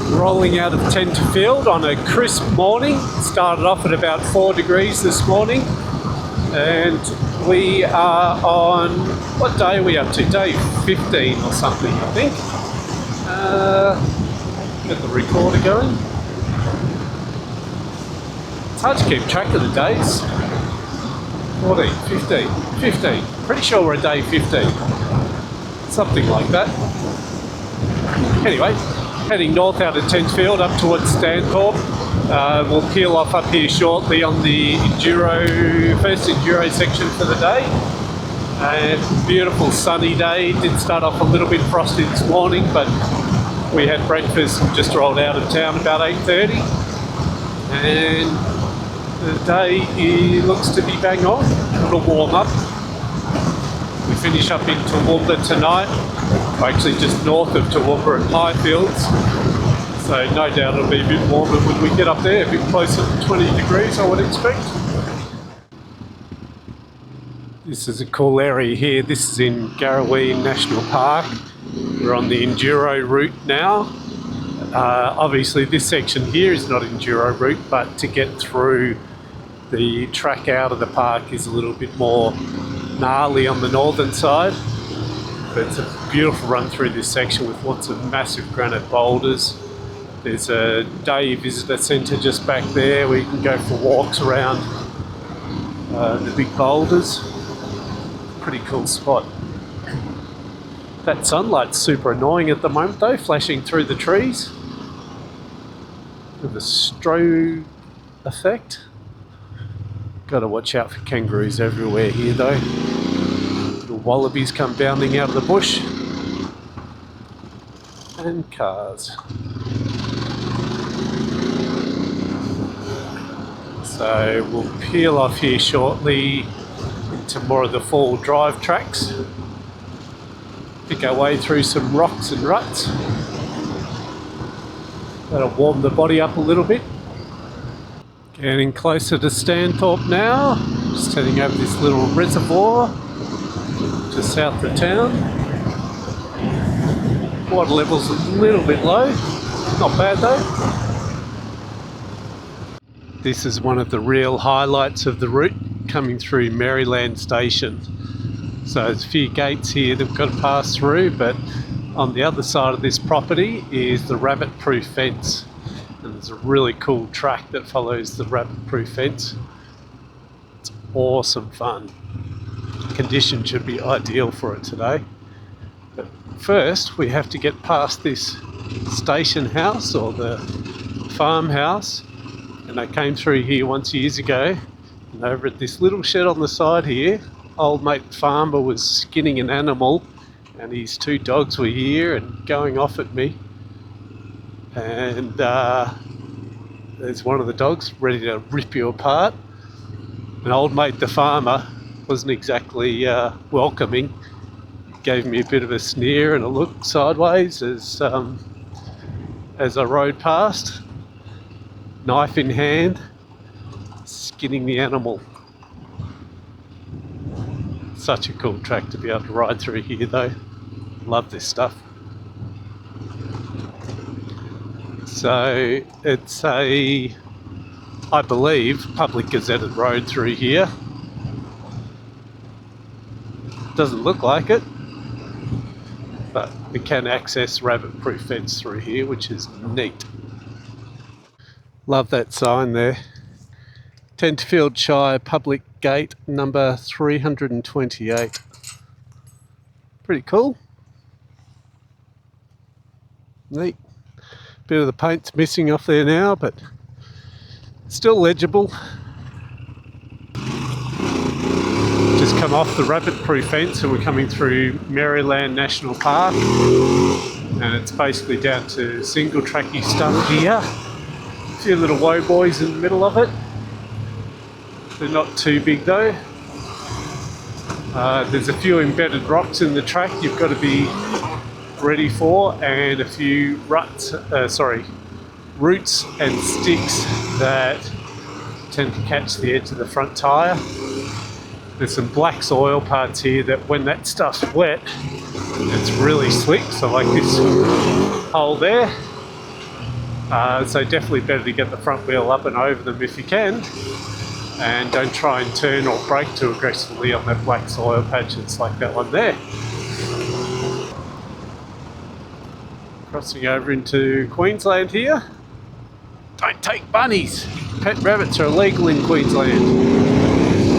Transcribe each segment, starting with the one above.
Rolling out of Tenterfield on a crisp morning. Started off at about 4 degrees this morning, and we are on, what day are we up to? Day 15 or something, I think. Get the recorder going. It's hard to keep track of the days. 14, 15. Pretty sure we're at day 15. Something like that. Anyway, heading north out of Tenterfield up towards Stanthorpe. We'll peel off up here shortly on the first enduro section for the day. And beautiful sunny day. Did start off a little bit frosty this morning, but we had breakfast and just rolled out of town about 8:30. And the day looks to be bang on. It'll warm up. We finish up in Toowoomba tonight. We're actually just north of Toowoomba at Highfields. So no doubt it'll be a bit warmer when we get up there, a bit closer to 20 degrees I would expect. This is a cool area here. This is in Killarney National Park. We're on the enduro route now. Obviously this section here is not enduro route, but to get through the track out of the park is a little bit more gnarly on the northern side. But it's a beautiful run through this section with lots of massive granite boulders. There's a day visitor centre just back there where you can go for walks around the big boulders. Pretty cool spot. That sunlight's super annoying at the moment though, flashing through the trees. With a strobe effect. Got to watch out for kangaroos everywhere here though. Little wallabies come bounding out of the bush. And cars. So we'll peel off here shortly into more of the four-wheel drive tracks. Pick our way through some rocks and ruts. That'll warm the body up a little bit. Getting closer to Stanthorpe now. Just heading over this little reservoir just south of town. Water level's a little bit low. Not bad though. This is one of the real highlights of the route, coming through Maryland Station. So there's a few gates here that we've got to pass through, but on the other side of this property is the rabbit-proof fence. And there's a really cool track that follows the rabbit-proof fence. It's awesome fun. Conditions should be ideal for it today. But first we have to get past this station house or the farmhouse. And I came through here once years ago, and over at this little shed on the side here, old mate farmer was skinning an animal, and his two dogs were here and going off at me. And there's one of the dogs ready to rip you apart. And old mate the farmer wasn't exactly welcoming. Gave me a bit of a sneer and a look sideways as I rode past. Knife in hand, skinning the animal. Such a cool track to be able to ride through here though. Love this stuff. So it's a, I believe, public gazetted road through here. Doesn't look like it, but we can access rabbit-proof fence through here, which is neat. Love that sign there. Tenterfield Shire Public Gate number 328. Pretty cool. Neat. Bit of the paint's missing off there now, but still legible. Just come off the rabbit-proof fence and we're coming through Maryland National Park. And it's basically down to single tracky stuff here. A few little woe boys in the middle of it. They're not too big though. There's a few embedded rocks in the track you've got to be ready for, and a few roots and sticks that tend to catch the edge of the front tyre. There's some black soil parts here that when that stuff's wet, it's really slick, so like this hole there. So definitely better to get the front wheel up and over them if you can, and don't try and turn or brake too aggressively on that black soil patches like that one there. Crossing over into Queensland here. Don't take bunnies. Pet rabbits are illegal in Queensland.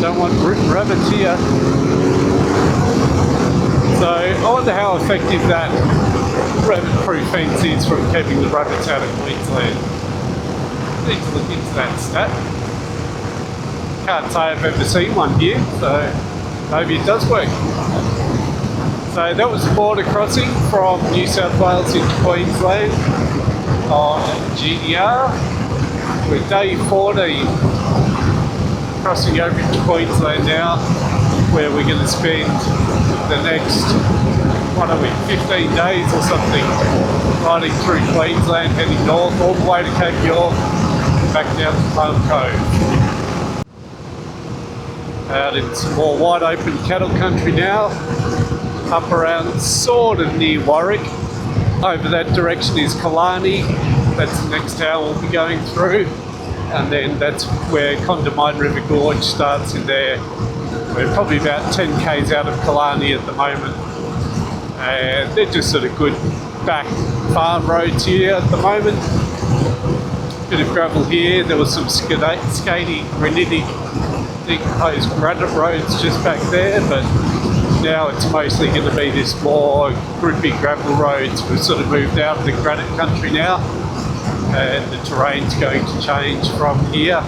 Don't want rabbits here. So I wonder how effective that rabbit-proof fence is from keeping the rabbits out of Queensland. Need to look into that stat. Can't say I've ever seen one here, so maybe it does work. So that was the border crossing from New South Wales into Queensland on GDR. We're day 14, crossing over into Queensland now, where we're going to spend the next, 15 days or something, riding through Queensland, heading north all the way to Cape York, back down to Palm Cove. Out in some more wide open cattle country now, up around sort of near Warwick. Over that direction is Killarney, that's the next town we'll be going through, and then that's where Condamine River Gorge starts in there. We're probably about 10 k's out of Killarney at the moment, and they're just sort of good back farm roads here at the moment. Bit of gravel here, there was some skating, granitic, decomposed granite roads just back there, but now it's mostly going to be this more grippy gravel roads. We've sort of moved out of the granite country now, and the terrain's going to change from here.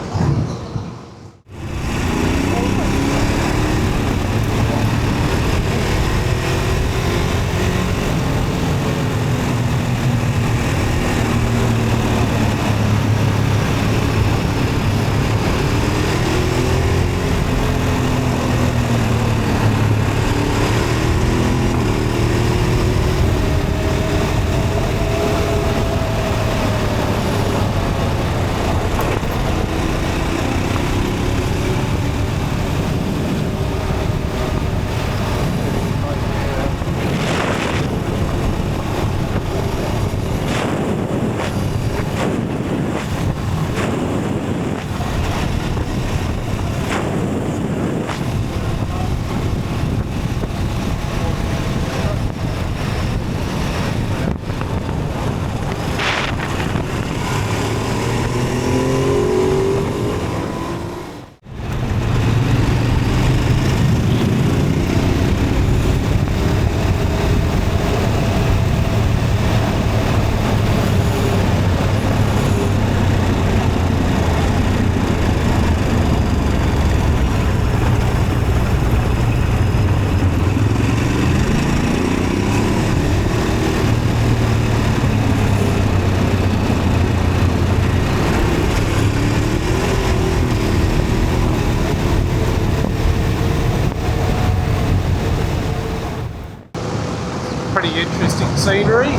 Pretty interesting scenery.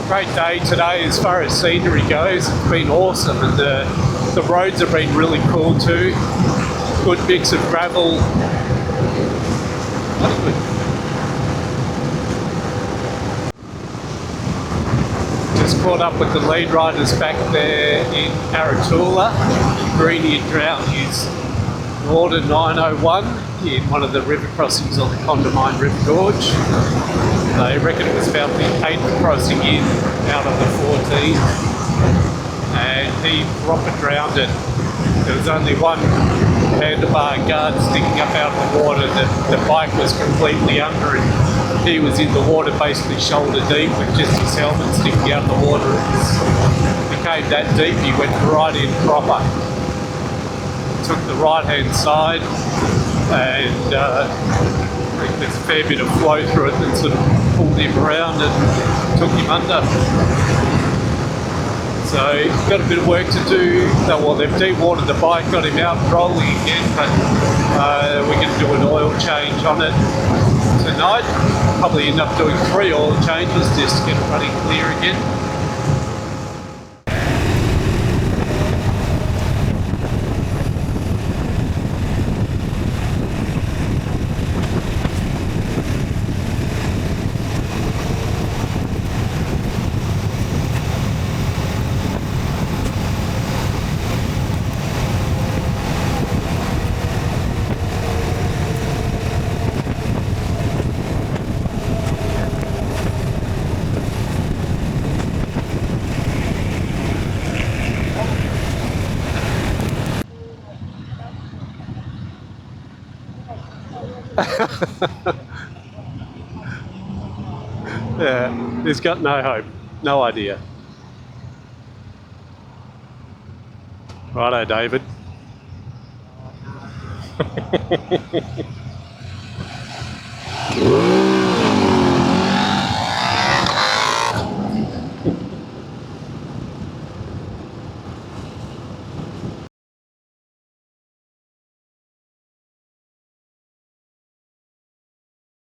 Great day today as far as scenery goes. It's been awesome, and the roads have been really cool too. Good mix of gravel. Just caught up with the lead riders back there in Aratula. Greenie and Drown is Order 901 in one of the river crossings on the Condamine River Gorge. They reckon it was about the 8th crossing in out of the 14, and he proper drowned it. There was only one handlebar guard sticking up out of the water. The bike was completely under him. He was in the water basically shoulder deep with just his helmet sticking out of the water. It became that deep, he went right in proper. Took the right hand side, and I think there's a fair bit of flow through it that sort of pulled him around and took him under. So got a bit of work to do. Well, they've de-watered the bike, got him out rolling again, but we're going to do an oil change on it tonight. Probably end up doing 3 oil changes just to get it running clear again. Yeah, he's got no hope, no idea. Righto, David.